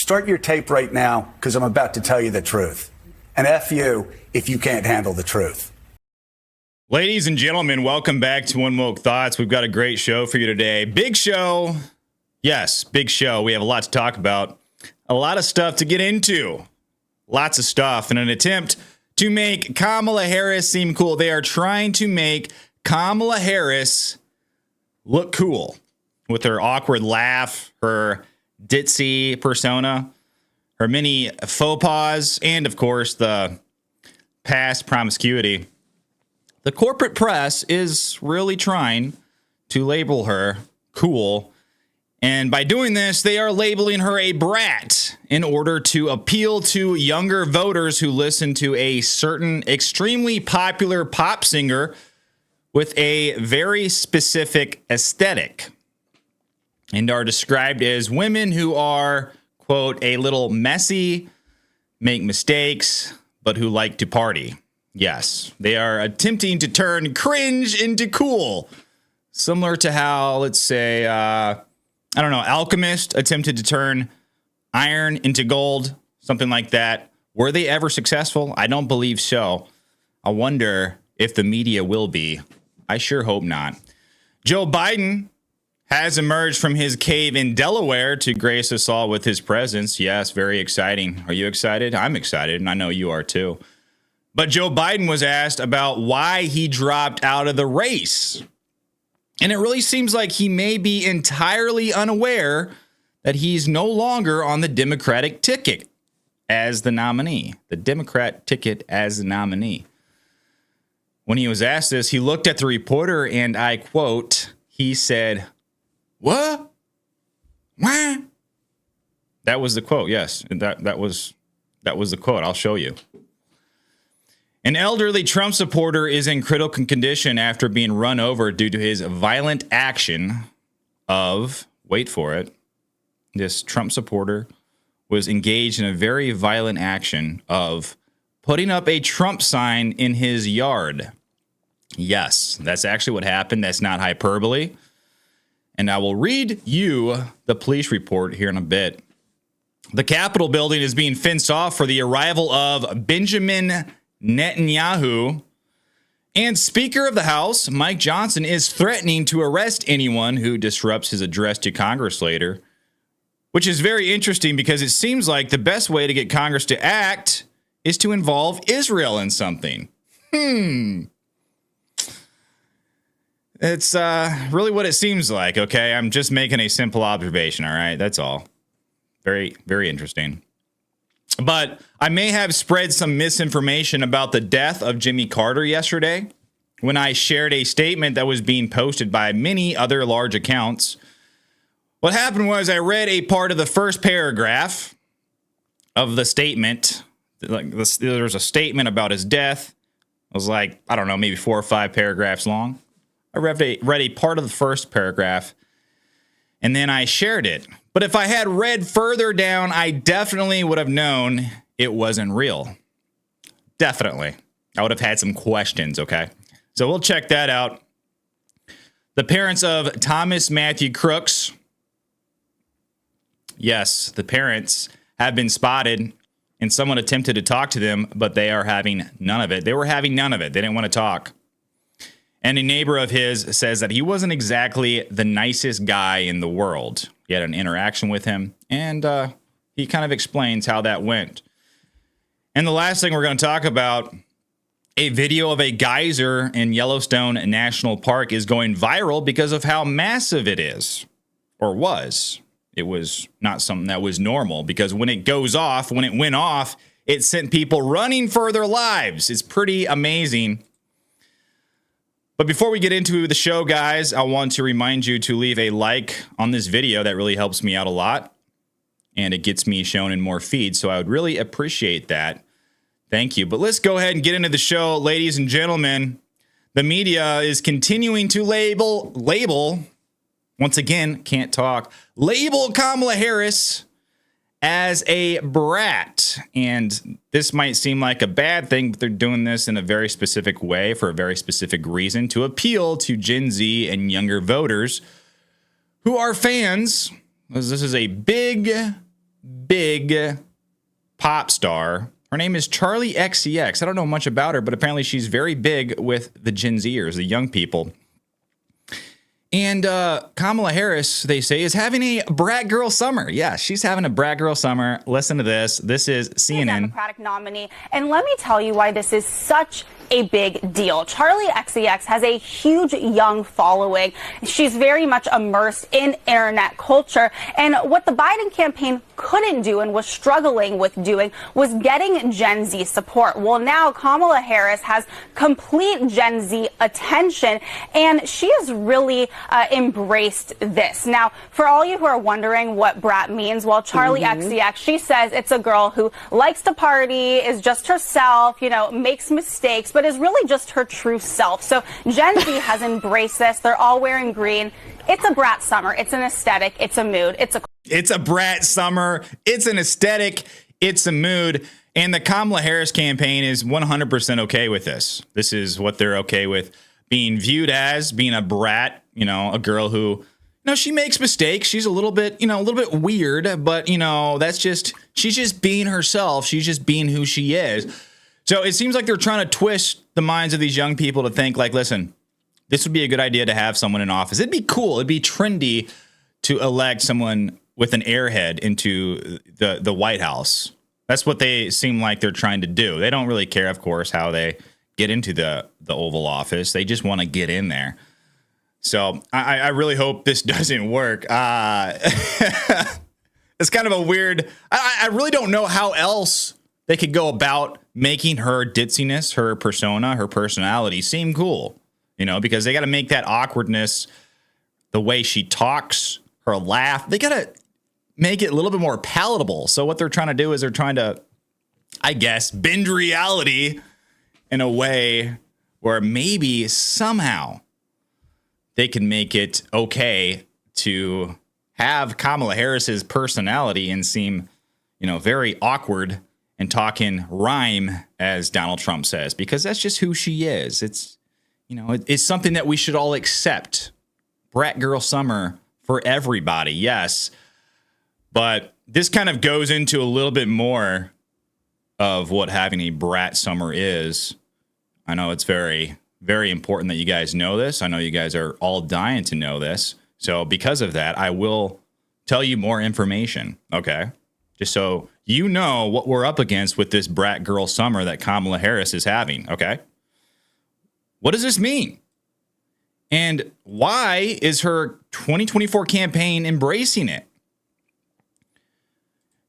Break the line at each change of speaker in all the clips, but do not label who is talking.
Start your tape right now, because I'm about to tell you the truth. And F you if you can't handle the truth.
Ladies and gentlemen, welcome back to Unwoke Thoughts. We've got a great show for you today. Big show. Yes, big show. We have a lot to talk about. A lot of stuff to get into. Lots of stuff in an attempt to make Kamala Harris seem cool. They are trying to make Kamala Harris look cool with her awkward laugh, her ditzy persona, her many faux pas, and of course the past promiscuity. The corporate press is really trying to label her cool, and by doing this, they are labeling her a brat in order to appeal to younger voters who listen to a certain extremely popular pop singer with a very specific aesthetic, and are described as women who are, quote, a little messy, make mistakes, but who like to party. Yes, they are attempting to turn cringe into cool. Similar to how, let's say, Alchemist attempted to turn iron into gold, something like that. Were they ever successful? I don't believe so. I wonder if the media will be. I sure hope not. Joe Biden has emerged from his cave in Delaware to grace us all with his presence. Yes, very exciting. Are you excited? I'm excited, and I know you are too. But Joe Biden was asked about why he dropped out of the race. And it really seems like he may be entirely unaware that he's no longer on the Democratic ticket as the nominee. The Democrat ticket as the nominee. When he was asked this, he looked at the reporter and I quote, he said, "What? What?" That was the quote. Yes, that was the quote. I'll show you. An elderly Trump supporter is in critical condition after being run over due to his violent action of, wait for it, this Trump supporter was engaged in a very violent action of putting up a Trump sign in his yard. Yes, that's actually what happened. That's not hyperbole. And I will read you the police report here in a bit. The Capitol building is being fenced off for the arrival of Benjamin Netanyahu, and Speaker of the House, Mike Johnson, is threatening to arrest anyone who disrupts his address to Congress later, which is very interesting because it seems like the best way to get Congress to act is to involve Israel in something. It's really what it seems like, okay? I'm just making a simple observation, all right? That's all. Very, very interesting. But I may have spread some misinformation about the death of Jimmy Carter yesterday when I shared a statement that was being posted by many other large accounts. What happened was I read a part of the first paragraph of the statement. There was a statement about his death. It was like, I don't know, maybe 4 or 5 paragraphs long. I read a part of the first paragraph, and then I shared it. But if I had read further down, I definitely would have known it wasn't real. Definitely. I would have had some questions, okay? So we'll check that out. The parents of Thomas Matthew Crooks. Yes, the parents have been spotted, and someone attempted to talk to them, but they are having none of it. They were having none of it. They didn't want to talk. And a neighbor of his says that he wasn't exactly the nicest guy in the world. He had an interaction with him, and he kind of explains how that went. And the last thing we're going to talk about, a video of a geyser in Yellowstone National Park is going viral because of how massive it is, or was. It was not something that was normal, because when it went off, it sent people running for their lives. It's pretty amazing. But before we get into the show, guys, I want to remind you to leave a like on this video. That really helps me out a lot, and it gets me shown in more feeds, so I would really appreciate that. Thank you. But let's go ahead and get into the show, ladies and gentlemen. The media is continuing to label, once again, can't talk, label Kamala Harris as a brat. And this might seem like a bad thing, but they're doing this in a very specific way for a very specific reason, to appeal to Gen Z and younger voters who are fans. This is a big, big pop star. Her name is Charlie XCX. I don't know much about her, but apparently she's very big with the Gen Zers, the young people. And Kamala Harris, they say, is having a brat girl summer. Yeah, she's having a brat girl summer. Listen to this. This is CNN.
Democratic nominee. And let me tell you why this is such a big deal. Charlie XCX has a huge young following. She's very much immersed in internet culture. And what the Biden campaign couldn't do and was struggling with doing was getting Gen Z support. Well, now Kamala Harris has complete Gen Z attention, and she has really embraced this. Now, for all you who are wondering what BRAT means, well, Charlie XCX, she says it's a girl who likes to party, is just herself, you know, makes mistakes, but is really just her true self. So Gen Z has embraced this. They're all wearing green. It's a brat summer. It's an aesthetic. It's a mood.
It's a brat summer. It's an aesthetic. It's a mood. And the Kamala Harris campaign is 100% okay with this. This is what they're okay with being viewed as, being a brat, you know, a girl who, you know, she makes mistakes. She's a little bit, you know, a little bit weird, but, you know, she's just being herself. She's just being who she is. So it seems like they're trying to twist the minds of these young people to think like, listen, this would be a good idea to have someone in office. It'd be cool. It'd be trendy to elect someone with an airhead into the White House. That's what they seem like they're trying to do. They don't really care, of course, how they get into the Oval Office. They just want to get in there. So I really hope this doesn't work. It's kind of a weird. I really don't know how else they could go about making her ditziness, her persona, her personality seem cool, you know, because they got to make that awkwardness, the way she talks, her laugh, they got to make it a little bit more palatable. So what they're trying to do is they're trying to, I guess, bend reality in a way where maybe somehow they can make it okay to have Kamala Harris's personality and seem, you know, very awkward and talk in rhyme, as Donald Trump says, because that's just who she is. It's, you know, it's something that we should all accept. Brat girl summer for everybody, yes. But this kind of goes into a little bit more of what having a brat summer is. I know it's very, very important that you guys know this. I know you guys are all dying to know this. So because of that, I will tell you more information, okay? Just so you know what we're up against with this brat girl summer that Kamala Harris is having, okay? What does this mean? And why is her 2024 campaign embracing it?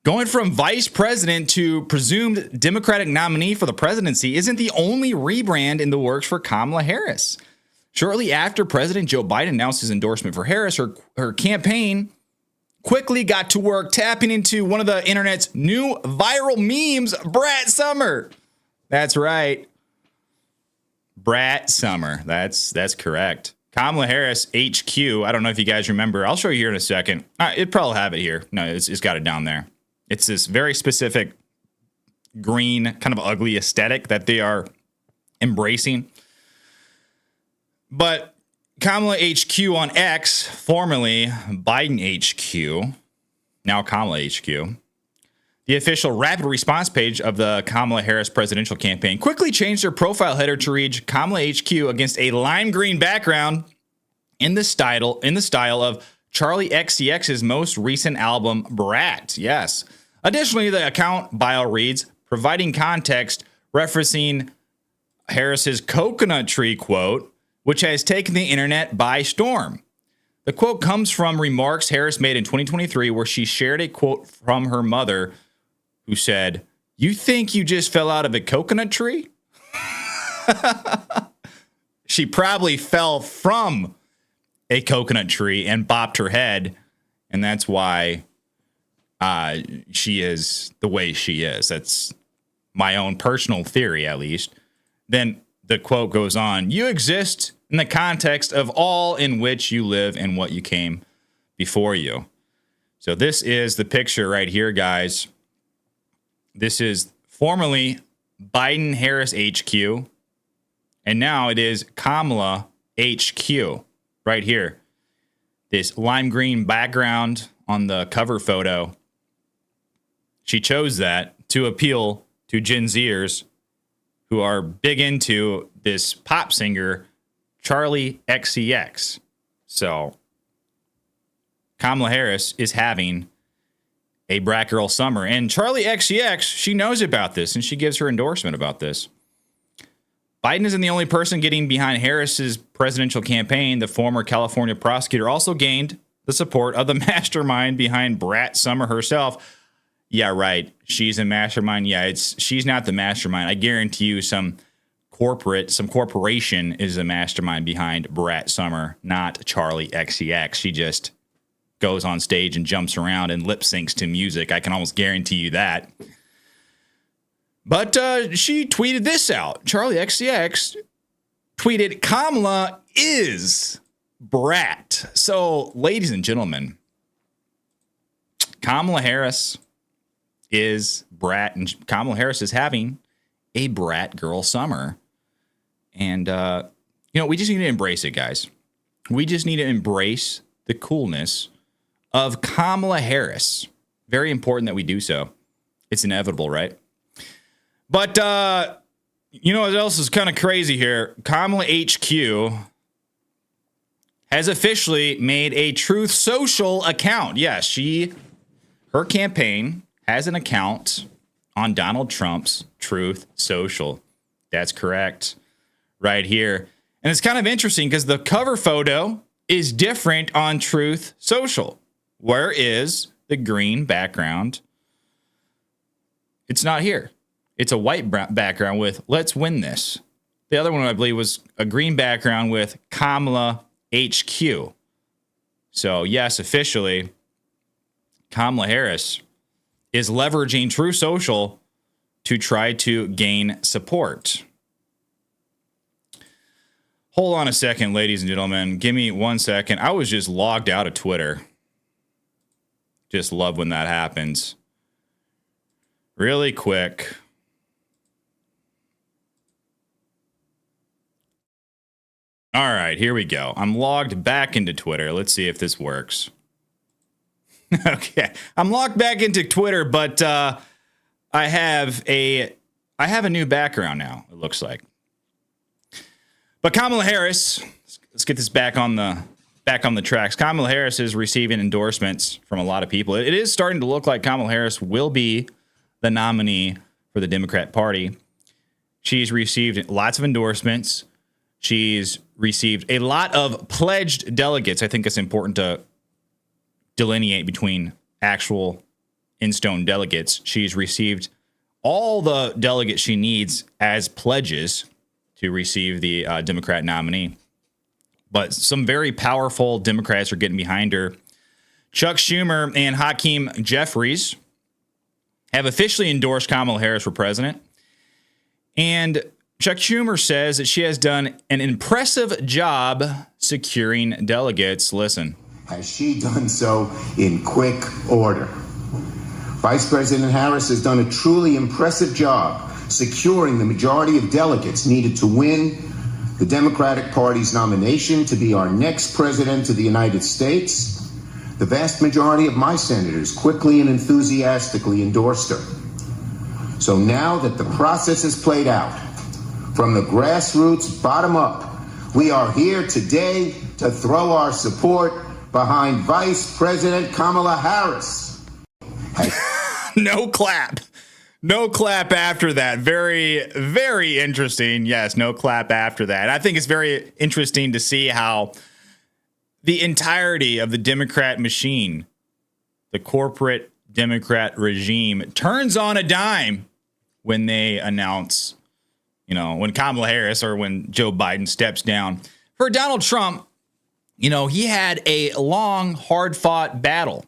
Going from vice president to presumed Democratic nominee for the presidency isn't the only rebrand in the works for Kamala Harris. Shortly after President Joe Biden announced his endorsement for Harris, her campaign quickly got to work tapping into one of the internet's new viral memes, Brat Summer. That's right. Brat Summer. That's correct. Kamala Harris HQ. I don't know if you guys remember. I'll show you here in a second. It'd probably have it here. No, it's got it down there. It's this very specific green, kind of ugly aesthetic that they are embracing. But Kamala HQ on X, formerly Biden HQ, now Kamala HQ, the official rapid response page of the Kamala Harris presidential campaign, quickly changed their profile header to read Kamala HQ against a lime green background in the style of Charlie XCX's most recent album, Brat. Yes. Additionally, the account bio reads, providing context referencing Harris's coconut tree quote, which has taken the internet by storm. The quote comes from remarks Harris made in 2023, where she shared a quote from her mother who said, "You think you just fell out of a coconut tree?" She probably fell from a coconut tree and bopped her head, and that's why she is the way she is. That's my own personal theory, at least. Then the quote goes on, "You exist in the context of all in which you live and what you came before you." So this is the picture right here, guys. This is formerly Biden-Harris HQ, and now it is Kamala HQ right here. This lime green background on the cover photo. she chose that to appeal to Gen Zers who are big into this pop singer, Charlie XCX. So Kamala Harris is having a brat girl summer. And Charlie XCX, she knows about this, and she gives her endorsement about this. Biden isn't the only person getting behind Harris's presidential campaign. The former California prosecutor also gained the support of the mastermind behind Brat Summer herself. Yeah, right. She's a mastermind. Yeah, she's not the mastermind. I guarantee you some corporation is the mastermind behind Brat Summer, not Charlie XCX. She just goes on stage and jumps around and lip syncs to music. I can almost guarantee you that. But she tweeted this out. Charlie XCX tweeted, Kamala is brat. So, ladies and gentlemen, Kamala Harris is brat, and Kamala Harris is having a brat girl summer. And, we just need to embrace it, guys. We just need to embrace the coolness of Kamala Harris. Very important that we do so. It's inevitable, right? But, what else is kind of crazy here? Kamala HQ has officially made a Truth Social account. Yes, her campaign has an account on Donald Trump's Truth Social. That's correct. Right here. And it's kind of interesting because the cover photo is different on Truth Social. Where is the green background? It's not here. It's a white background with "Let's win this." The other one, I believe, was a green background with Kamala HQ. So, yes, officially, Kamala Harris is leveraging Truth Social to try to gain support. Hold on a second, ladies and gentlemen. Give me 1 second. I was just logged out of Twitter. Just love when that happens. Really quick. All right, here we go. I'm logged back into Twitter. Let's see if this works. Okay, I'm logged back into Twitter, but I have a new background now. It looks like. But Kamala Harris, let's get this back on the tracks. Kamala Harris is receiving endorsements from a lot of people. It is starting to look like Kamala Harris will be the nominee for the Democrat Party. She's received lots of endorsements. She's received a lot of pledged delegates. I think it's important to delineate between actual in-stone delegates. She's received all the delegates she needs as pledges to receive the Democrat nominee. But some very powerful Democrats are getting behind her. Chuck Schumer and Hakeem Jeffries have officially endorsed Kamala Harris for president. And Chuck Schumer says that she has done an impressive job securing delegates. Listen.
Has she done so in quick order? Vice President Harris has done a truly impressive job securing the majority of delegates needed to win the Democratic Party's nomination to be our next president of the United States. The vast majority of my senators quickly and enthusiastically endorsed her. So now that the process has played out, from the grassroots bottom up, we are here today to throw our support behind Vice President Kamala Harris.
No clap. No clap after that. Very, very interesting. Yes, no clap after that. I think it's very interesting to see how the entirety of the Democrat machine, the corporate Democrat regime, turns on a dime when they announce, when Kamala Harris or when Joe Biden steps down. For Donald Trump, he had a long, hard-fought battle.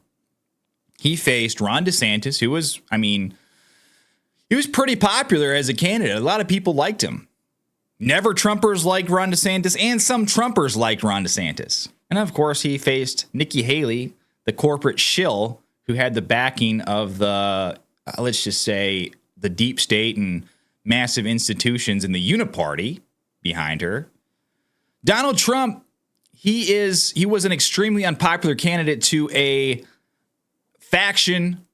He faced Ron DeSantis, who was, he was pretty popular as a candidate. A lot of people liked him. Never Trumpers liked Ron DeSantis, and some Trumpers liked Ron DeSantis. And of course, he faced Nikki Haley, the corporate shill, who had the backing of the, let's just say, the deep state and massive institutions in the Uniparty behind her. Donald Trump, he was an extremely unpopular candidate to a faction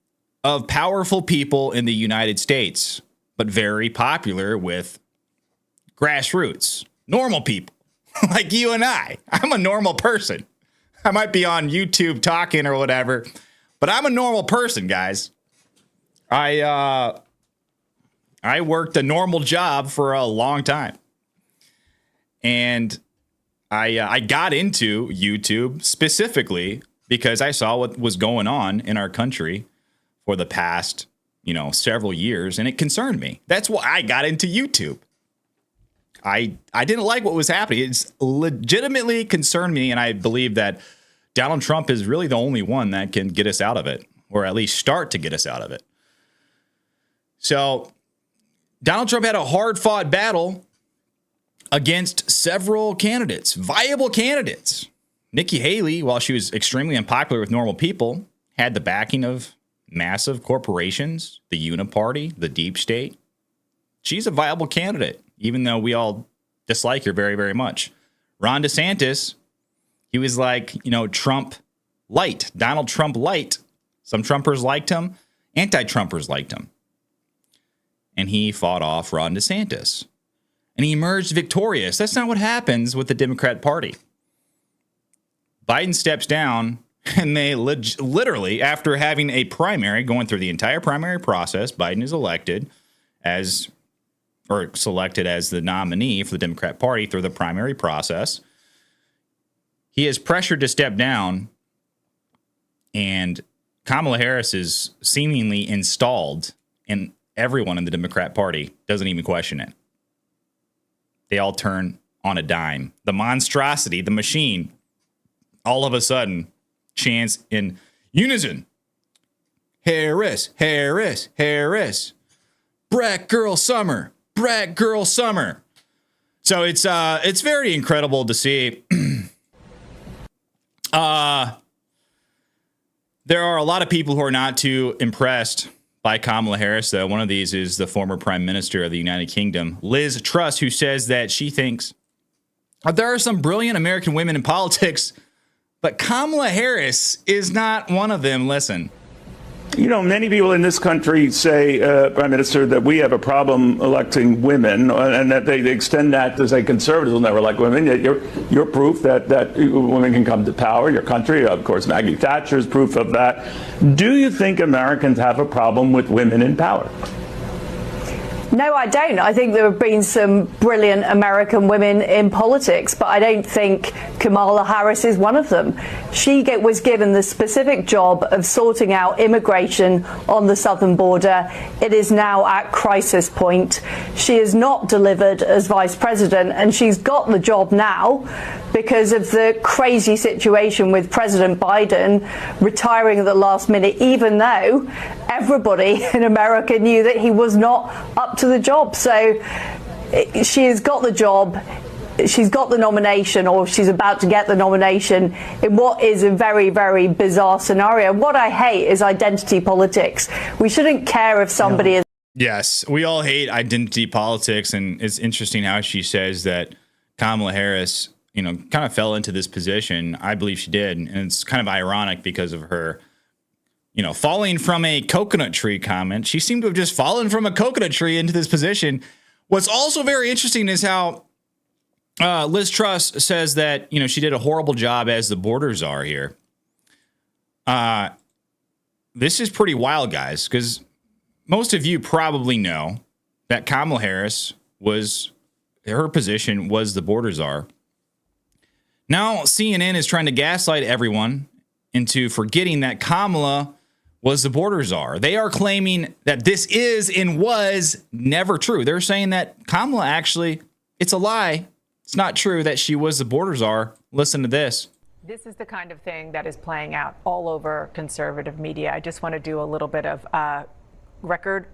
of powerful people in the United States, but very popular with grassroots, normal people like you and I. I'm a normal person. I might be on YouTube talking or whatever, but I'm a normal person, guys. I worked a normal job for a long time. And I got into YouTube specifically because I saw what was going on in our country for the past, several years, and it concerned me. That's why I got into YouTube. I didn't like what was happening. It's legitimately concerned me, and I believe that Donald Trump is really the only one that can get us out of it, or at least start to get us out of it. So Donald Trump had a hard-fought battle against several candidates, viable candidates. Nikki Haley, while she was extremely unpopular with normal people, had the backing of massive corporations, the Uniparty, the deep state. She's a viable candidate, even though we all dislike her very, very much. Ron DeSantis, he was like, Trump light, Donald Trump light. Some Trumpers liked him. Anti-Trumpers liked him. And he fought off Ron DeSantis. And he emerged victorious. That's not what happens with the Democrat Party. Biden steps down, and they literally, after having a primary, going through the entire primary process, Biden is selected as the nominee for the Democrat Party through the primary process. He is pressured to step down, and Kamala Harris is seemingly installed, and everyone in the Democrat Party doesn't even question it. They all turn on a dime. The monstrosity, the machine, all of a sudden chants in unison. Harris, Harris, Harris. Brat girl summer, brat girl summer. So it's very incredible to see. There are a lot of people who are not too impressed by Kamala Harris, though. One of these is the former Prime Minister of the United Kingdom, Liz Truss, who says that she thinks there are some brilliant American women in politics, but Kamala Harris is not one of them. Listen.
Many people in this country say, Prime Minister, that we have a problem electing women, and that they extend that to say conservatives will never elect women. Yet you're proof that women can come to power. Your country, of course, Maggie Thatcher is proof of that. Do you think Americans have a problem with women in power?
No, I don't. I think there have been some brilliant American women in politics, but I don't think Kamala Harris is one of them. She was given the specific job of sorting out immigration on the southern border. It is now at crisis point. She has not delivered as vice president, and she's got the job now because of the crazy situation with President Biden retiring at the last minute, even though everybody in America knew that he was not up to the job. So she has got the job. She's got the nomination, or she's about to get the nomination, in what is a very, very bizarre scenario. What I hate is identity politics. We shouldn't care if somebody is.
Yes, we all hate identity politics, and it's interesting how she says that Kamala Harris, kind of fell into this position. I believe she did, and it's kind of ironic because of her, falling from a coconut tree comment. She seemed to have just fallen from a coconut tree into this position. What's also very interesting is how Liz Truss says that, she did a horrible job as the border czar here. This is pretty wild, guys, because most of you probably know that Kamala Harris her position was the border czar. Now CNN is trying to gaslight everyone into forgetting that Kamala was the border czar. They are claiming that this is and was never true. They're saying that Kamala actually, it's a lie. It's not true that she was the border czar. Listen to this.
This is the kind of thing that is playing out all over conservative media. I just want to do a little bit of record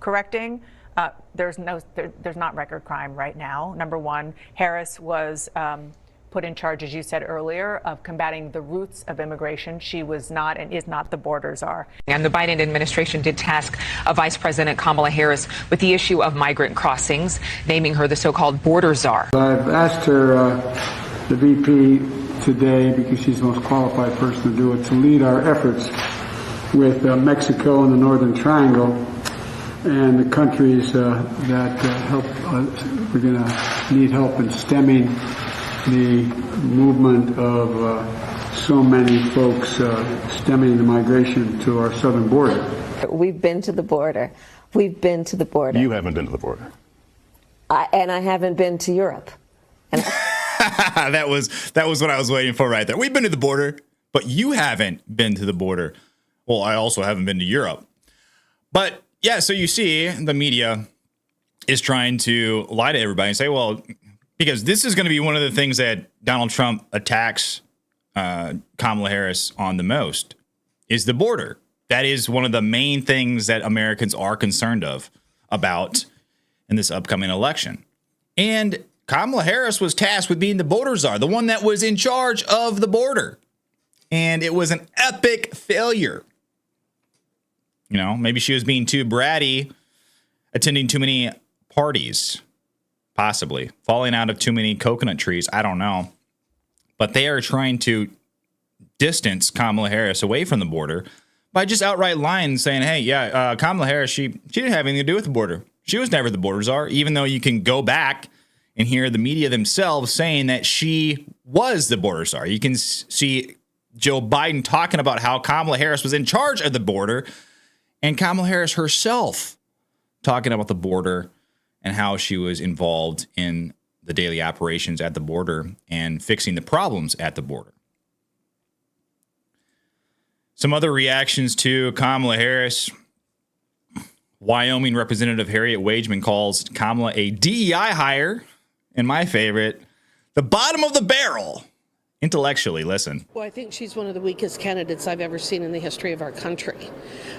correcting. There's not record crime right now. Number one, Harris was put in charge, as you said earlier, of combating the roots of immigration. She was not and is not the border czar.
And the Biden administration did task Vice President Kamala Harris with the issue of migrant crossings, naming her the so-called border czar.
I've asked her, the VP, today, because she's the most qualified person to do it, to lead our efforts with Mexico and the Northern Triangle, and the countries that help. We're going to need help in stemming the movement of so many folks stemming the migration to our southern border.
We've been to the border. We've been to the border.
You haven't been to the border.
And I haven't been to Europe. And
that was what I was waiting for right there. We've been to the border, but you haven't been to the border. Well, I also haven't been to Europe. But yeah, so you see the media is trying to lie to everybody and say, well, because this is going to be one of the things that Donald Trump attacks Kamala Harris on the most is the border. That is one of the main things that Americans are concerned about in this upcoming election. And Kamala Harris was tasked with being the border czar, the one that was in charge of the border. And it was an epic failure. You know, maybe she was being too bratty, attending too many parties, possibly falling out of too many coconut trees. I don't know. But they are trying to distance Kamala Harris away from the border by just outright lying, saying, hey, Kamala Harris, she didn't have anything to do with the border. She was never the border czar, even though you can go back and hear the media themselves saying that she was the border czar. You can see Joe Biden talking about how Kamala Harris was in charge of the border, and Kamala Harris herself talking about the border and how she was involved in the daily operations at the border and fixing the problems at the border. Some other reactions to Kamala Harris. Wyoming Representative Harriet Wageman calls Kamala a DEI hire. And my favorite, the bottom of the barrel. Intellectually, listen.
Well, I think she's one of the weakest candidates I've ever seen in the history of our country.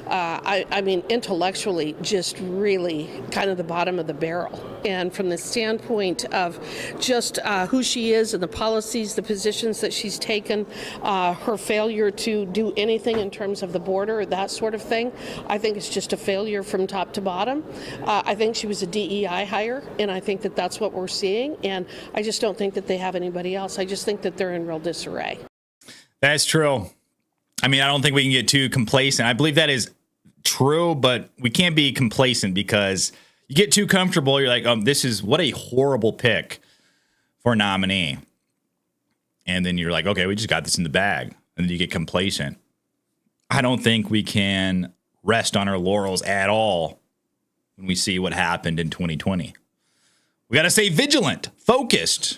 I mean, intellectually, just really kind of the bottom of the barrel. And from the standpoint of just who she is and the policies, the positions that she's taken, her failure to do anything in terms of the border, that sort of thing, I think it's just a failure from top to bottom. I think she was a DEI hire, and I think that that's what we're seeing. And I just don't think that they have anybody else. I just think that they're in real disarray.
That's true. I mean, I don't think we can get too complacent. I believe that is true, but we can't be complacent because you get too comfortable. You're like, this is what a horrible pick for a nominee. And then you're like, okay, we just got this in the bag. And then you get complacent. I don't think we can rest on our laurels at all when we see what happened in 2020. We got to stay vigilant, focused.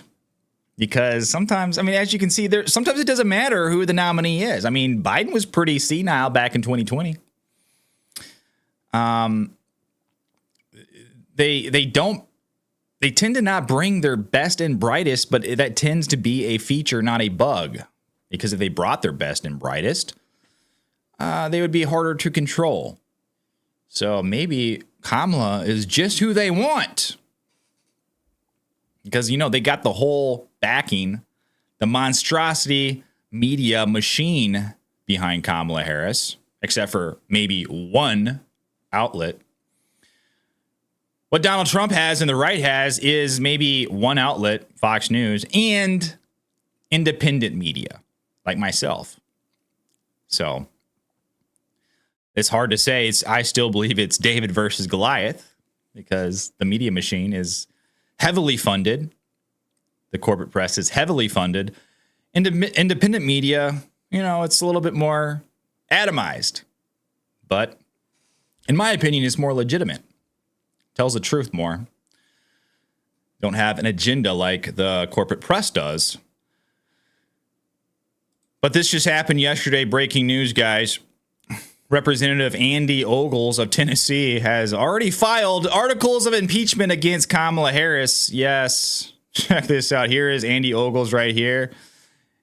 Because sometimes, I mean, as you can see, sometimes it doesn't matter who the nominee is. I mean, Biden was pretty senile back in 2020. They tend to not bring their best and brightest, but that tends to be a feature, not a bug. Because if they brought their best and brightest, they would be harder to control. So maybe Kamala is just who they want. Because, you know, they got the whole backing, the monstrosity media machine behind Kamala Harris, except for maybe one outlet. What Donald Trump has and the right has is maybe one outlet, Fox News, and independent media like myself. So it's hard to say. I still believe it's David versus Goliath because the media machine is heavily funded. The corporate press is heavily funded. Independent media, you know, it's a little bit more atomized. But in my opinion, it's more legitimate. Tells the truth more. Don't have an agenda like the corporate press does. But this just happened yesterday. Breaking news, guys. Representative Andy Ogles of Tennessee has already filed articles of impeachment against Kamala Harris. Yes, check this out. Here is Andy Ogles right here.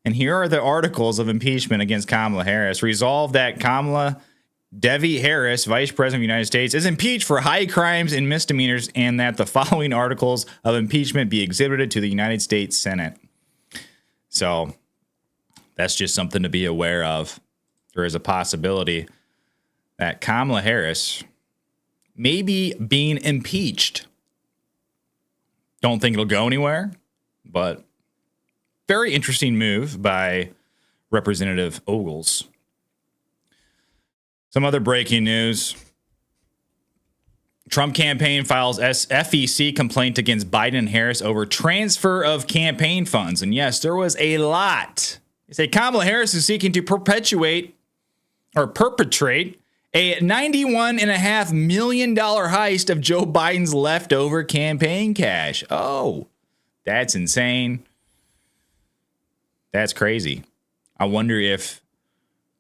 And here are the articles of impeachment against Kamala Harris. Resolve that Kamala Devi Harris, Vice President of the United States, is impeached for high crimes and misdemeanors, and that the following articles of impeachment be exhibited to the United States Senate. So that's just something to be aware of. There is a possibility that Kamala Harris may be being impeached. Don't think it'll go anywhere, but very interesting move by Representative Ogles. Some other breaking news. Trump campaign files FEC complaint against Biden and Harris over transfer of campaign funds. And yes, there was a lot. They say Kamala Harris is seeking to perpetrate a $91.5 million heist of Joe Biden's leftover campaign cash. Oh, that's insane. That's crazy. I wonder if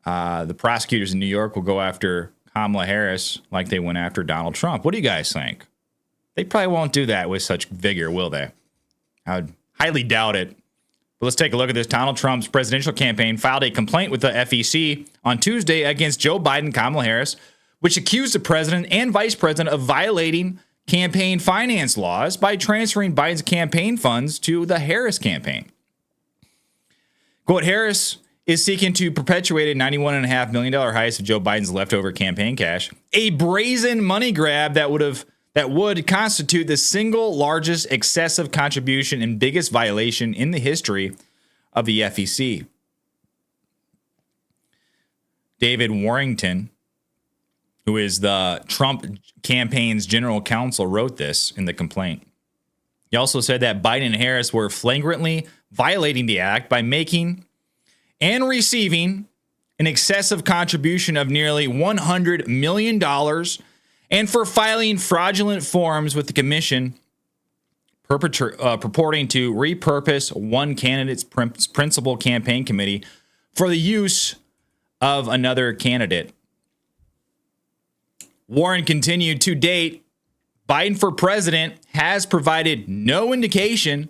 the prosecutors in New York will go after Kamala Harris like they went after Donald Trump. What do you guys think? They probably won't do that with such vigor, will they? I would highly doubt it. But let's take a look at this. Donald Trump's presidential campaign filed a complaint with the FEC on Tuesday against Joe Biden and Kamala Harris, which accused the president and vice president of violating campaign finance laws by transferring Biden's campaign funds to the Harris campaign. Quote, Harris is seeking to perpetuate a $91.5 million heist of Joe Biden's leftover campaign cash, a brazen money grab that would constitute the single largest excessive contribution and biggest violation in the history of the FEC. David Warrington, who is the Trump campaign's general counsel, wrote this in the complaint. He also said that Biden and Harris were flagrantly violating the act by making and receiving an excessive contribution of nearly $100 million and for filing fraudulent forms with the commission purporting to repurpose one candidate's principal campaign committee for the use of another candidate. Warren continued, to date, Biden for president has provided no indication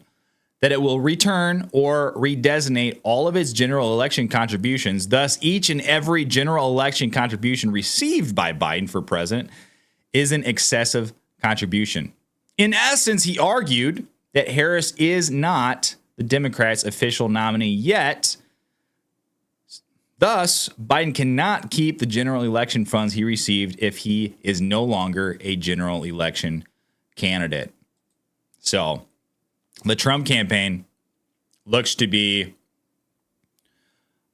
that it will return or redesignate all of its general election contributions. Thus, each and every general election contribution received by Biden for president is an excessive contribution. In essence, he argued that Harris is not the Democrats' official nominee yet. Thus, Biden cannot keep the general election funds he received if he is no longer a general election candidate. So, the Trump campaign looks to be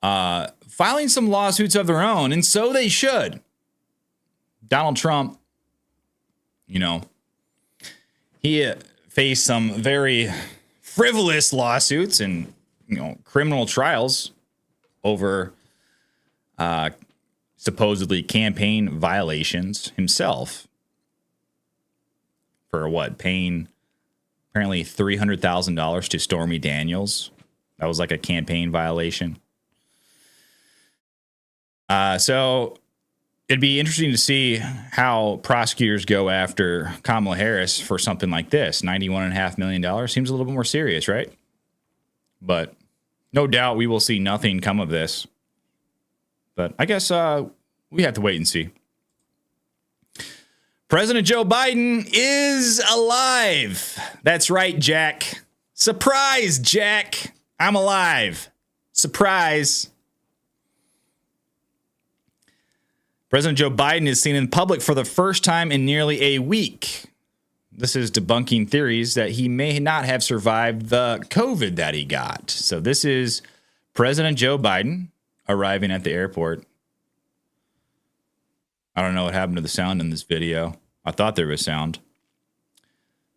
filing some lawsuits of their own, and so they should. Donald Trump, he faced some very frivolous lawsuits and, criminal trials over supposedly campaign violations himself. For what? Paying apparently $300,000 to Stormy Daniels. That was like a campaign violation. So it'd be interesting to see how prosecutors go after Kamala Harris for something like this. $91.5 million seems a little bit more serious, right? But no doubt we will see nothing come of this. But I guess we have to wait and see. President Joe Biden is alive. That's right, Jack. Surprise, Jack. I'm alive. Surprise. President Joe Biden is seen in public for the first time in nearly a week. This is debunking theories that he may not have survived the COVID that he got. So this is President Joe Biden arriving at the airport. I don't know what happened to the sound in this video. I thought there was sound.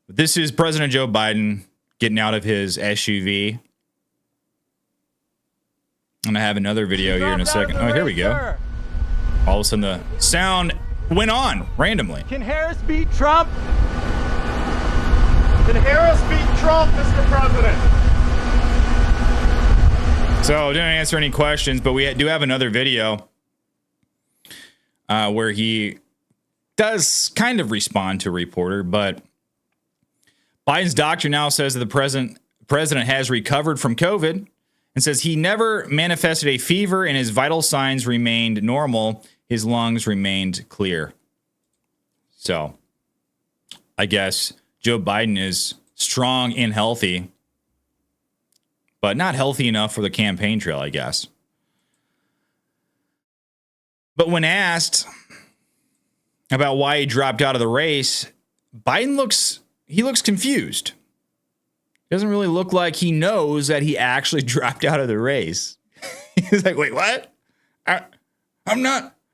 But this is President Joe Biden getting out of his SUV. And I have another video here in a second. Oh, here we go. All of a sudden the sound went on randomly.
Can Harris beat Trump? Can Harris beat Trump, Mr. President?
So, didn't answer any questions, but we do have another video where he does kind of respond to a reporter, but Biden's doctor now says that the president has recovered from COVID and says he never manifested a fever and his vital signs remained normal. His lungs remained clear. So, I guess Joe Biden is strong and healthy, but not healthy enough for the campaign trail, I guess. But when asked about why he dropped out of the race, Biden looks confused. Doesn't really look like he knows that he actually dropped out of the race. He's like, wait, what?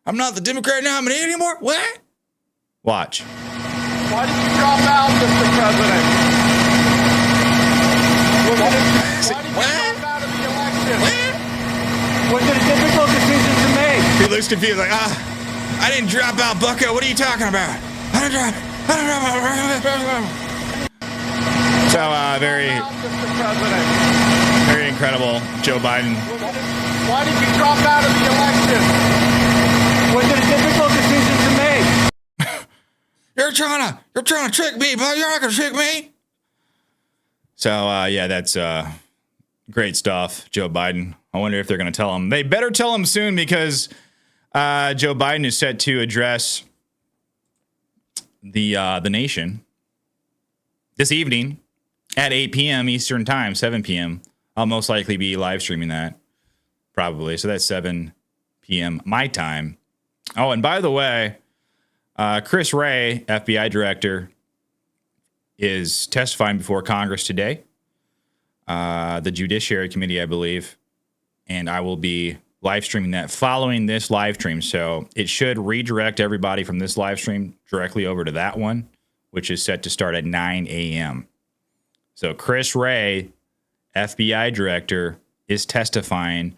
I'm not the Democrat nominee anymore? What? Watch.
Why did you drop out, Mr. President? Why did you drop out of the election?
Was it a difficult decision to make?
He looks confused, like, I didn't drop out, bucko. What are you talking about? I didn't drop. So, very incredible, Joe Biden.
Why did you drop out of the election?
Was it a difficult decision to make?
You're trying to trick me, but you're not gonna trick me. So, yeah, that's great stuff, Joe Biden. I wonder if they're gonna tell him. They better tell him soon, because Joe Biden is set to address the nation this evening at 8 p.m. Eastern time, 7 p.m. I'll most likely be live streaming that, probably. So that's 7 p.m. my time. Oh, and by the way, Chris Wray, FBI director, is testifying before Congress today, the Judiciary Committee, I believe, and I will be live streaming that following this live stream. So it should redirect everybody from this live stream directly over to that one, which is set to start at 9 a.m. So Chris Wray, FBI director, is testifying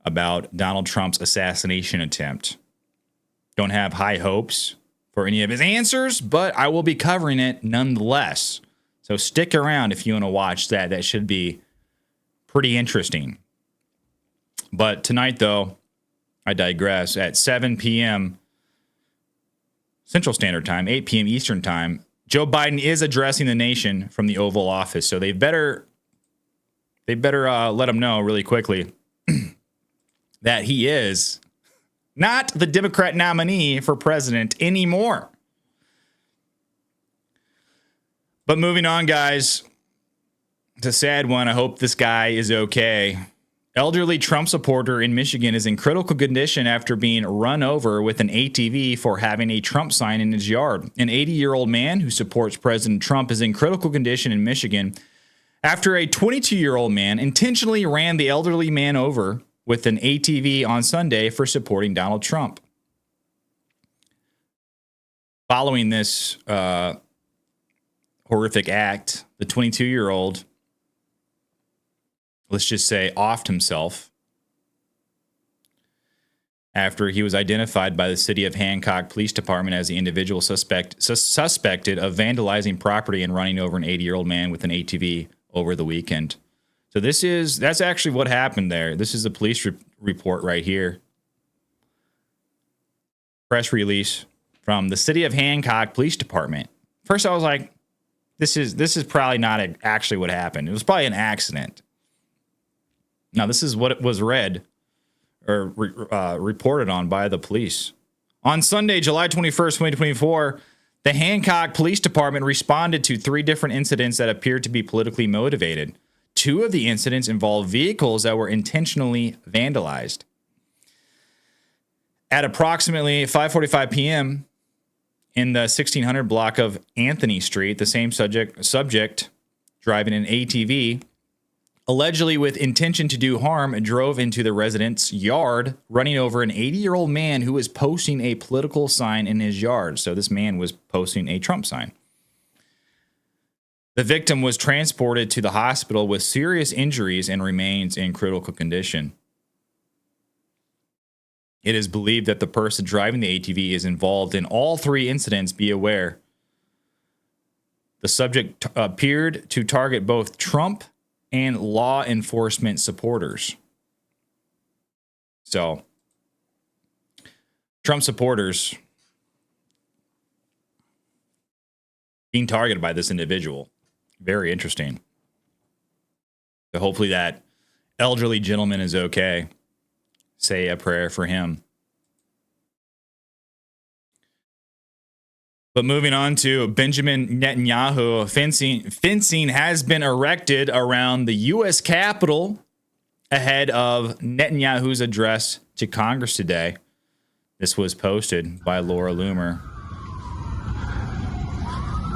about Donald Trump's assassination attempt. Don't have high hopes for any of his answers, but I will be covering it nonetheless. So stick around if you want to watch that. That should be pretty interesting. But tonight, though, I digress. At 7 p.m. Central Standard Time, 8 p.m. Eastern Time, Joe Biden is addressing the nation from the Oval Office. So they better let him know really quickly that he is not the Democrat nominee for president anymore. But moving on, guys, it's a sad one. I hope this guy is okay. Elderly Trump supporter in Michigan is in critical condition after being run over with an ATV for having a Trump sign in his yard. An 80-year-old man who supports President Trump is in critical condition in Michigan after a 22-year-old man intentionally ran the elderly man over with an ATV on Sunday for supporting Donald Trump. Following this horrific act, the 22-year-old, let's just say, offed himself after he was identified by the city of Hancock Police Department as the individual suspected of vandalizing property and running over an 80-year-old man with an ATV over the weekend. So that's actually what happened there. This is the police report right here. Press release from the city of Hancock Police Department. First, I was like, this is probably not actually what happened. It was probably an accident. Now, this is what it was read or reported on by the police. On Sunday, July 21st, 2024, the Hancock Police Department responded to 3 different incidents that appeared to be politically motivated. 2 of the incidents involved vehicles that were intentionally vandalized. At approximately 5:45 p.m. in the 1600 block of Anthony Street, the same subject driving an ATV, allegedly with intention to do harm, drove into the resident's yard, running over an 80-year-old man who was posting a political sign in his yard. So this man was posting a Trump sign. The victim was transported to the hospital with serious injuries and remains in critical condition. It is believed that the person driving the ATV is involved in all 3 incidents. Be aware. The subject appeared to target both Trump and law enforcement supporters. So, Trump supporters being targeted by this individual. Very interesting. So hopefully that elderly gentleman is okay. Say a prayer for him. But moving on to Benjamin Netanyahu, fencing has been erected around the U.S. Capitol ahead of Netanyahu's address to Congress today. This was posted by Laura Loomer.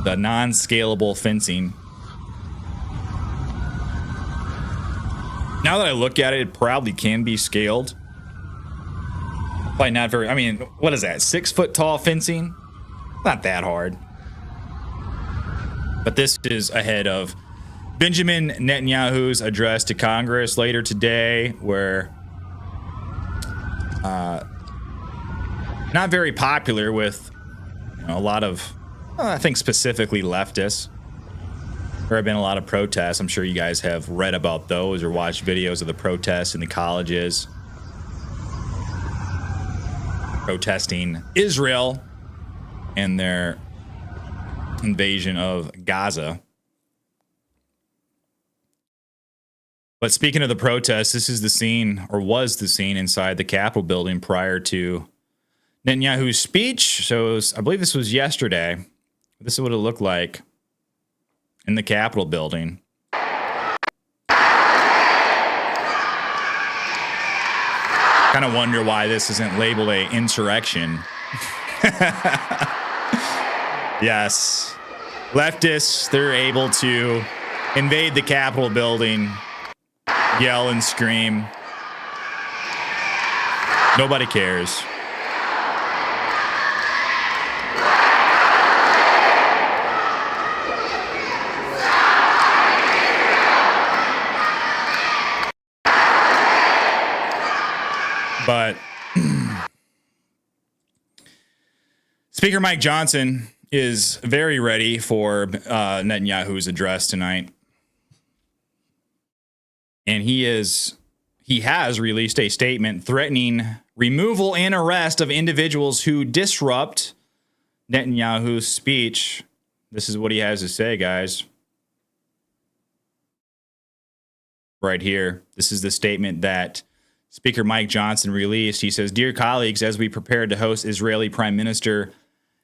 The non-scalable fencing. Now that I look at it, it probably can be scaled. Probably not very, I mean, what is that? 6 foot tall fencing? Not that hard. But this is ahead of Benjamin Netanyahu's address to Congress later today, where not very popular with a lot of, I think specifically leftists. There have been a lot of protests. I'm sure you guys have read about those or watched videos of the protests in the colleges protesting Israel and their invasion of Gaza. But speaking of the protests, this is the scene, or was the scene, inside the Capitol building prior to Netanyahu's speech. So I believe this was yesterday. This is what it looked like in the Capitol building. Kind of wonder why this isn't labeled a insurrection. Yes. Leftists, they're able to invade the Capitol building, yell and scream. Nobody cares. But Speaker Mike Johnson is very ready for Netanyahu's address tonight. And he has released a statement threatening removal and arrest of individuals who disrupt Netanyahu's speech. This is what he has to say, guys. Right here. This is the statement that Speaker Mike Johnson released. He says, "Dear colleagues, as we prepare to host Israeli Prime Minister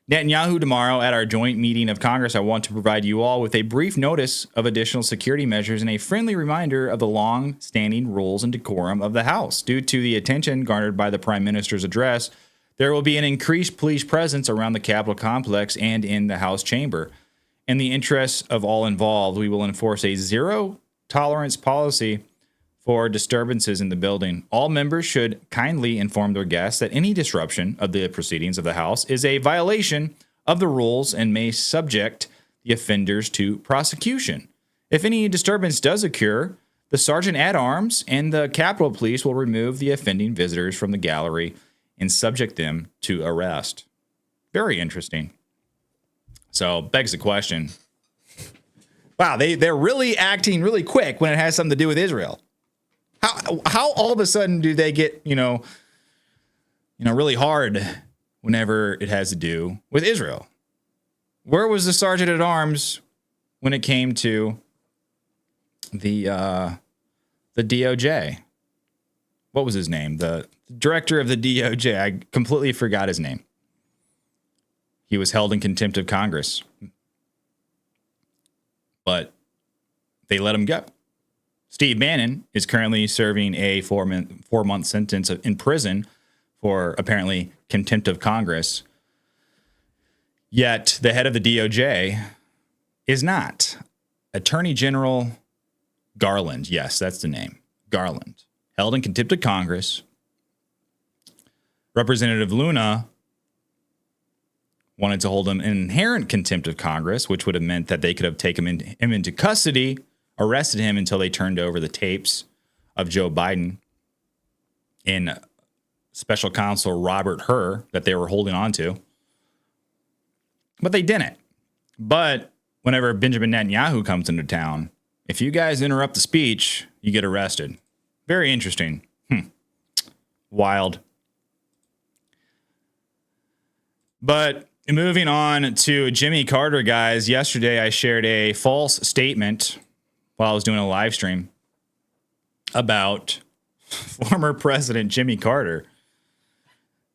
Netanyahu tomorrow at our joint meeting of Congress, I want to provide you all with a brief notice of additional security measures and a friendly reminder of the long-standing rules and decorum of the House. Due to the attention garnered by the Prime Minister's address, there will be an increased police presence around the Capitol complex and in the House chamber. In the interests of all involved, we will enforce a zero-tolerance policy for disturbances in the building. All members should kindly inform their guests that any disruption of the proceedings of the House is a violation of the rules and may subject the offenders to prosecution. If any disturbance does occur, the Sergeant at Arms and the Capitol Police will remove the offending visitors from the gallery and subject them to arrest." Very interesting. So, begs the question. Wow, they're really acting really quick when it has something to do with Israel. How all of a sudden do they get, really hard whenever it has to do with Israel? Where was the Sergeant at Arms when it came to the DOJ? What was his name? The director of the DOJ. I completely forgot his name. He was held in contempt of Congress, but they let him go. Steve Bannon is currently serving a 4-month sentence in prison for apparently contempt of Congress. Yet the head of the DOJ is not. Attorney General Garland. Yes, that's the name. Garland. Held in contempt of Congress. Representative Luna wanted to hold him in inherent contempt of Congress, which would have meant that they could have taken him into custody, arrested him until they turned over the tapes of Joe Biden and special counsel Robert Hur that they were holding on to. But they didn't. But whenever Benjamin Netanyahu comes into town, if you guys interrupt the speech, you get arrested. Very interesting. Wild. But moving on to Jimmy Carter, guys. Yesterday, I shared a false statement while I was doing a live stream about former President Jimmy Carter.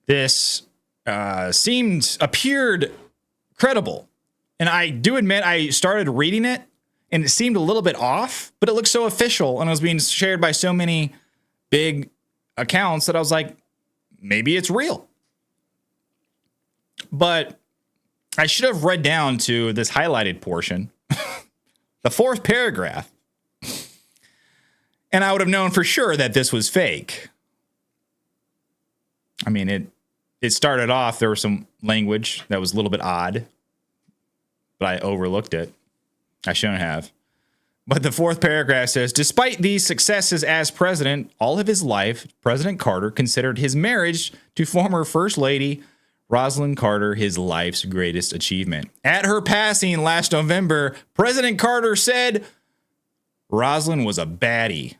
This appeared credible. And I do admit I started reading it and it seemed a little bit off, but it looked so official and it was being shared by so many big accounts that I was like, maybe it's real. But I should have read down to this highlighted portion, the 4th paragraph, and I would have known for sure that this was fake. I mean, it started off, there was some language that was a little bit odd, but I overlooked it. I shouldn't have. But the fourth paragraph says, despite these successes as president, all of his life, President Carter considered his marriage to former First Lady Rosalind Carter his life's greatest achievement. At her passing last November, President Carter said Rosalind was a baddie.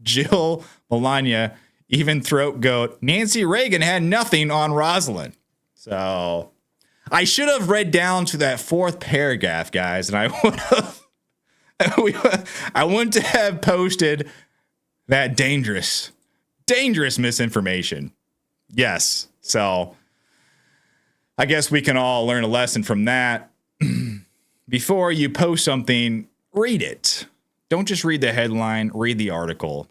Jill, Melania, even throat goat Nancy Reagan had nothing on Rosalind. So I should have read down to that fourth paragraph, guys, and I would have I wouldn't have posted that dangerous misinformation. Yes. So I guess we can all learn a lesson from that. Before you post something, read it. Don't just read the headline, read the article.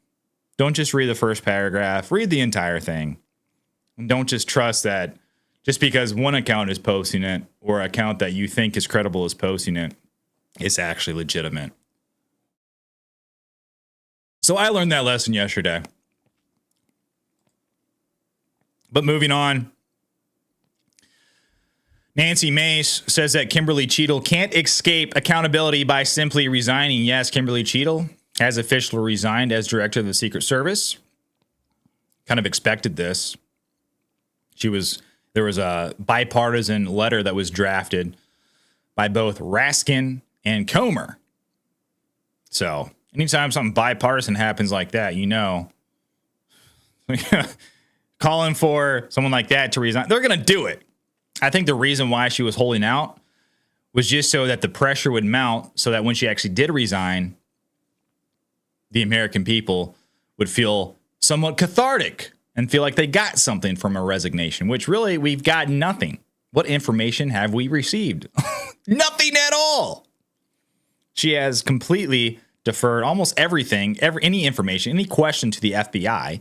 Don't just read the first paragraph, read the entire thing. And don't just trust that just because one account is posting it or an account that you think is credible is posting it, it's actually legitimate. So I learned that lesson yesterday. But moving on, Nancy Mace says that Kimberly Cheadle can't escape accountability by simply resigning. Yes, Kimberly Cheadle has officially resigned as director of the Secret Service. Kind of expected this. There was a bipartisan letter that was drafted by both Raskin and Comer. So anytime something bipartisan happens like that, you know, calling for someone like that to resign, they're going to do it. I think the reason why she was holding out was just so that the pressure would mount so that when she actually did resign, the American people would feel somewhat cathartic and feel like they got something from a resignation, which really we've got nothing. What information have we received? Nothing at all. She has completely deferred almost everything, any information, any question to the FBI,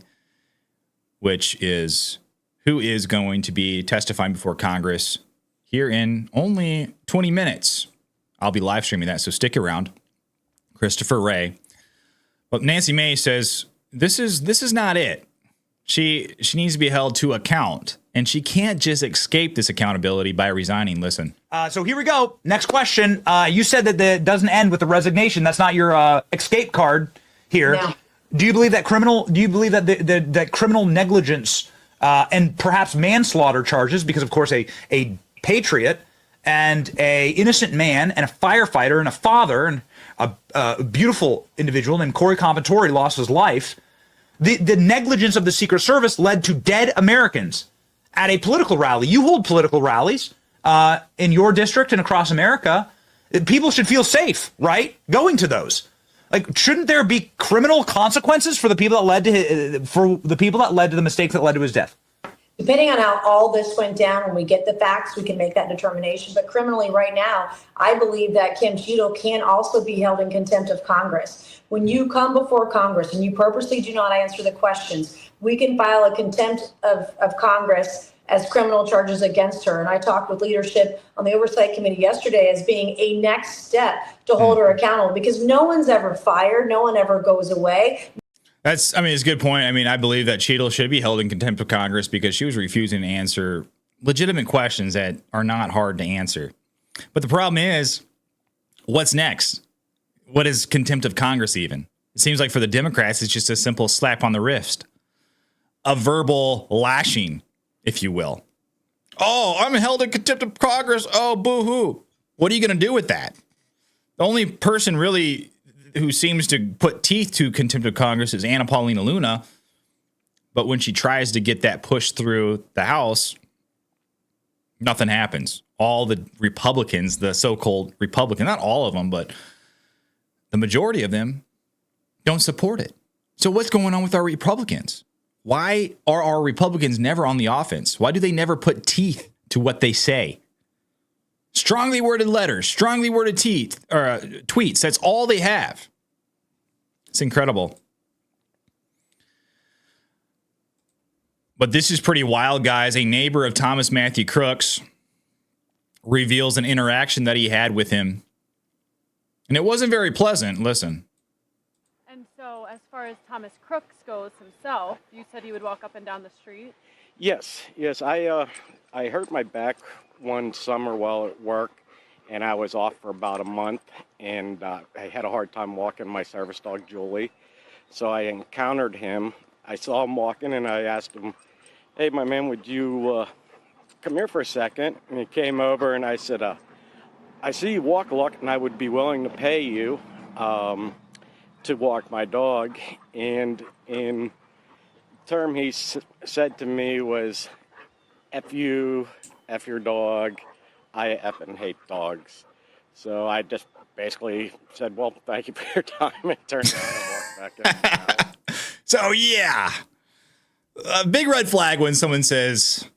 which is who is going to be testifying before Congress here in only 20 minutes. I'll be live streaming that, so stick around. Christopher Wray. But Nancy Mace says this is not it. She needs to be held to account, and she can't just escape this accountability by resigning. Listen.
So here we go. Next question. You said that it doesn't end with the resignation. That's not your escape card here. No. Do you believe that that criminal negligence and perhaps manslaughter charges, because of course a patriot and a innocent man and a firefighter and a father and a beautiful individual named Corey Convatori lost his life. The negligence of the Secret Service led to dead Americans at a political rally. You hold political rallies in your district and across America. People should feel safe, right? Going to those. Like, shouldn't there be criminal consequences for the people that led to the mistakes that led to his death?
Depending on how all this went down, when we get the facts, we can make that determination. But criminally right now, I believe that Kim Cheadle can also be held in contempt of Congress. When you come before Congress and you purposely do not answer the questions, we can file a contempt of Congress as criminal charges against her. And I talked with leadership on the Oversight Committee yesterday as being a next step to hold her accountable, because no one's ever fired. No one ever goes away.
It's a good point. I believe that Cheadle should be held in contempt of Congress because she was refusing to answer legitimate questions that are not hard to answer. But the problem is, what's next? What is contempt of Congress even? It seems like for the Democrats, it's just a simple slap on the wrist, a verbal lashing, if you will. Oh, I'm held in contempt of Congress. Oh, boo-hoo. What are you going to do with that? The only person really who seems to put teeth to contempt of Congress is Anna Paulina Luna. But when she tries to get that pushed through the House, nothing happens. All the Republicans, the so-called Republicans, not all of them, but the majority of them don't support it. So what's going on with our Republicans? Why are our Republicans never on the offense? Why do they never put teeth to what they say? Strongly worded letters, strongly worded tweets. That's all they have. It's incredible. But this is pretty wild, guys. A neighbor of Thomas Matthew Crooks reveals an interaction that he had with him. And it wasn't very pleasant. Listen.
And so as far as Thomas Crooks goes himself, you said he would walk up and down the street.
Yes. I hurt my back one summer while at work, and I was off for about a month, and I had a hard time walking my service dog, Julie. So I encountered him. I saw him walking, and I asked him, "Hey, my man, would you come here for a second?" And he came over, and I said, "I see you walk a lot, and I would be willing to pay you to walk my dog." And in term he said to me was, "F you, F your dog, I effing hate dogs." So I just basically said, "Well, thank you for your time," and turned around and walked back in.
So yeah, a big red flag when someone says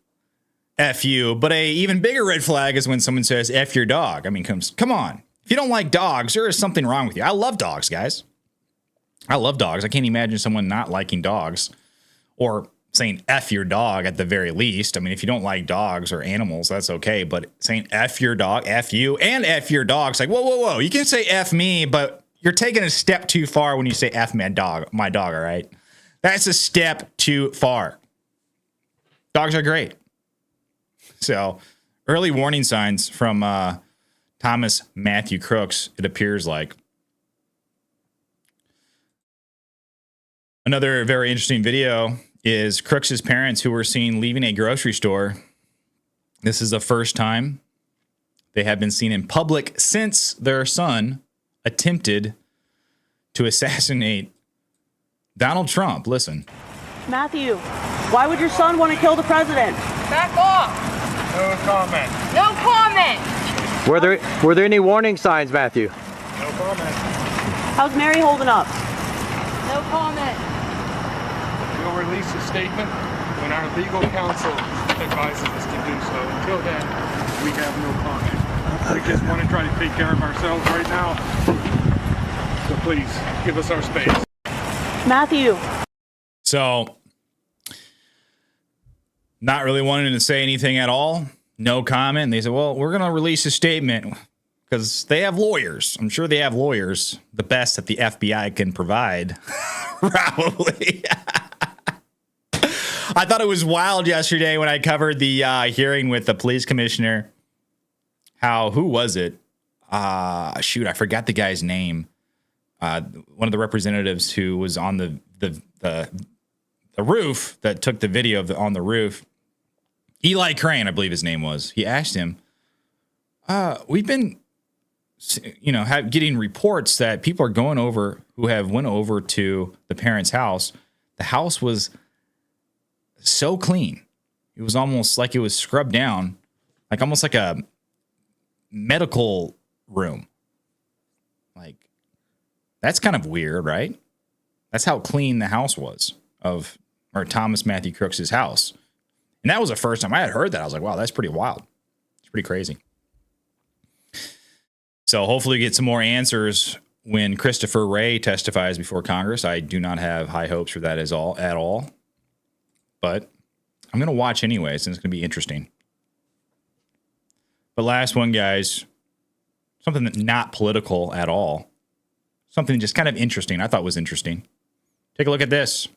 F you, but a even bigger red flag is when someone says F your dog. I mean, come on. If you don't like dogs, there is something wrong with you. I love dogs, guys. I love dogs. I can't imagine someone not liking dogs or saying F your dog at the very least. I mean, if you don't like dogs or animals, that's okay. But saying F your dog, F you, and F your dog, it's like, whoa. You can say F me, but you're taking a step too far when you say F my dog, all right? That's a step too far. Dogs are great. So, early warning signs from Thomas Matthew Crooks, it appears like. Another very interesting video is Crooks' parents who were seen leaving a grocery store. This is the first time they have been seen in public since their son attempted to assassinate Donald Trump. Listen.
Matthew, why would your son want to kill the president?
Back off. No comment.
No comment.
Were there any warning signs, Matthew?
No comment.
How's Mary holding up?
No comment. We'll release a statement when our legal counsel advises us to do so. Until then, we have no comment. We just want to try to take care of ourselves right now. So please, give us our space.
Matthew.
So, not really wanting to say anything at all. No comment. And they said, well, we're going to release a statement because they have lawyers. I'm sure they have lawyers, the best that the FBI can provide. Probably. I thought it was wild yesterday when I covered the hearing with the police commissioner. Who was it? Shoot, I forgot the guy's name. One of the representatives who was on the roof that took the video on the roof. Eli Crane, I believe his name was. He asked him, we've been, getting reports that people are going over who have went over to the parents' house. The house was so clean. It was almost like it was scrubbed down, like almost like a medical room. Like, that's kind of weird, right? That's how clean the house was or Thomas Matthew Crooks' house. And that was the first time I had heard that. I was like, wow, that's pretty wild. It's pretty crazy. So hopefully we get some more answers when Christopher Wray testifies before Congress. I do not have high hopes for that at all. But I'm going to watch anyway, since it's going to be interesting. But last one, guys, something that's not political at all. Something just kind of interesting. I thought was interesting. Take a look at this.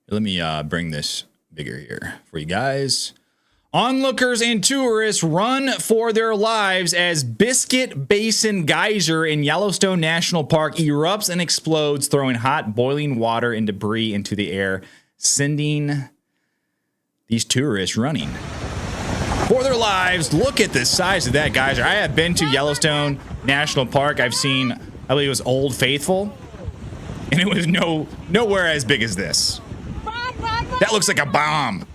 Let me bring this bigger here for you guys. Onlookers and tourists run for their lives as Biscuit Basin Geyser in Yellowstone National Park erupts and explodes, throwing hot boiling water and debris into the air, sending these tourists running for their lives. Look at the size of that geyser. I have been to Yellowstone National Park. I've seen, I believe it was Old Faithful, and it was nowhere as big as this. That looks like a bomb.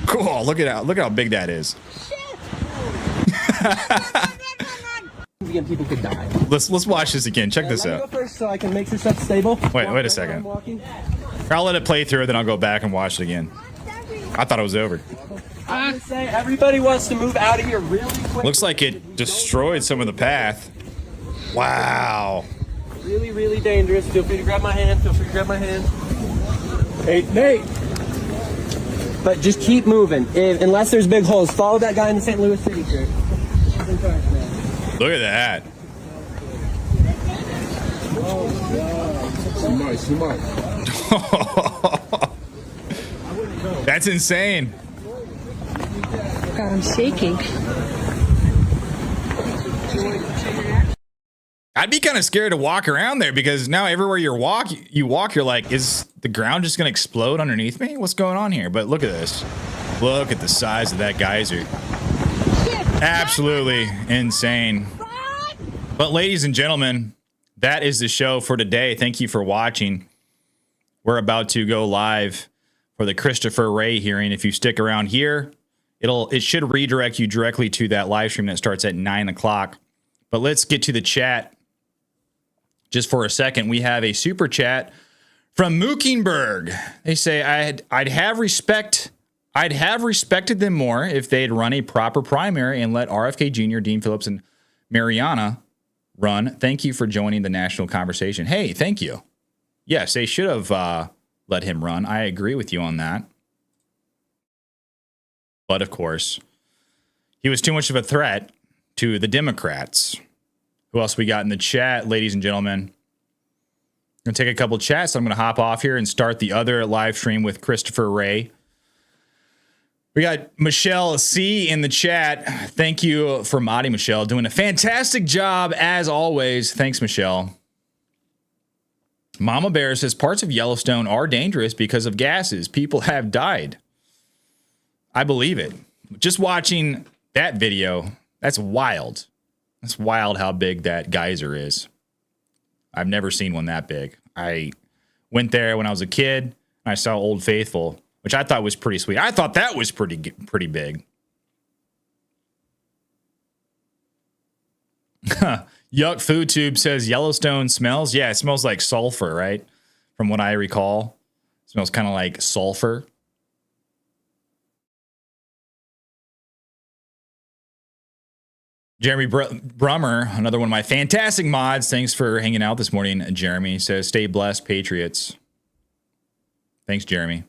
Cool. Look at how big that is.
People could die.
Let's watch this again. Check this out.
Go first so I can make this up stable.
Wait a second. I'll let it play through, then I'll go back and watch it again. I thought it was over.
I would say everybody wants to move out of here really quick.
Looks like it destroyed some of the path. Wow.
Really, really dangerous. Feel free to grab my hand. Hey, Nate. But just keep moving. Unless there's big holes, follow that guy in the St. Louis City crew.
Look at that. That's insane.
God, I'm shaking.
I'd be kind of scared to walk around there because now everywhere you walk, you're like, is the ground just going to explode underneath me? What's going on here? But look at this. Look at the size of that geyser. Absolutely insane. But ladies and gentlemen, that is the show for today. Thank you for watching. We're about to go live for the Christopher Wray hearing. If you stick around here, it should redirect you directly to that live stream that starts at 9 o'clock. But let's get to the chat just for a second. We have a super chat from Mookingberg. They say, I'd have respected them more if they'd run a proper primary and let RFK Jr., Dean Phillips, and Mariana run. Thank you for joining the national conversation. Hey, thank you. Yes, they should have let him run. I agree with you on that. But of course, he was too much of a threat to the Democrats. Who else we got in the chat, ladies and gentlemen? I'm going to take a couple chats. So I'm going to hop off here and start the other live stream with Christopher Wray. We got Michelle C in the chat. Thank you for modding, Michelle. Doing a fantastic job as always. Thanks, Michelle. Mama Bear says parts of Yellowstone are dangerous because of gases. People have died. I believe it. Just watching that video, that's wild. That's wild how big that geyser is. I've never seen one that big. I went there when I was a kid, and I saw Old Faithful, which I thought was pretty sweet. I thought that was pretty big. Yuck Food Tube says Yellowstone smells. Yeah, it smells like sulfur, right? From what I recall. It smells kind of like sulfur. Jeremy Brummer, another one of my fantastic mods. Thanks for hanging out this morning, Jeremy. Says, stay blessed, Patriots. Thanks, Jeremy.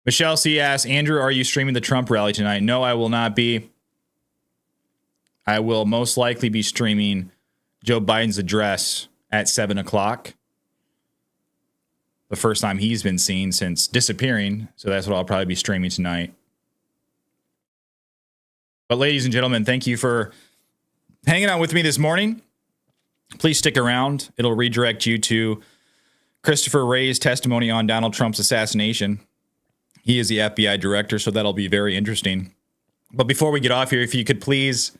Michelle C. asks, Andrew, are you streaming the Trump rally tonight? No, I will not be. I will most likely be streaming Joe Biden's address at 7 o'clock. The first time he's been seen since disappearing. So that's what I'll probably be streaming tonight. But ladies and gentlemen, thank you for hanging out with me this morning. Please stick around. It'll redirect you to Christopher Wray's testimony on Donald Trump's assassination. He is the FBI director, so that'll be very interesting. But before we get off here, if you could please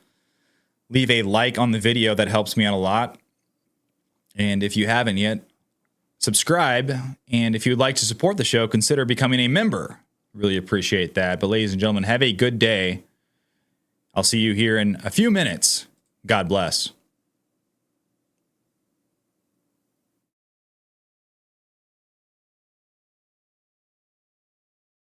leave a like on the video, that helps me out a lot. And if you haven't yet, subscribe. And if you'd like to support the show, consider becoming a member. Really appreciate that. But ladies and gentlemen, have a good day. I'll see you here in a few minutes. God bless.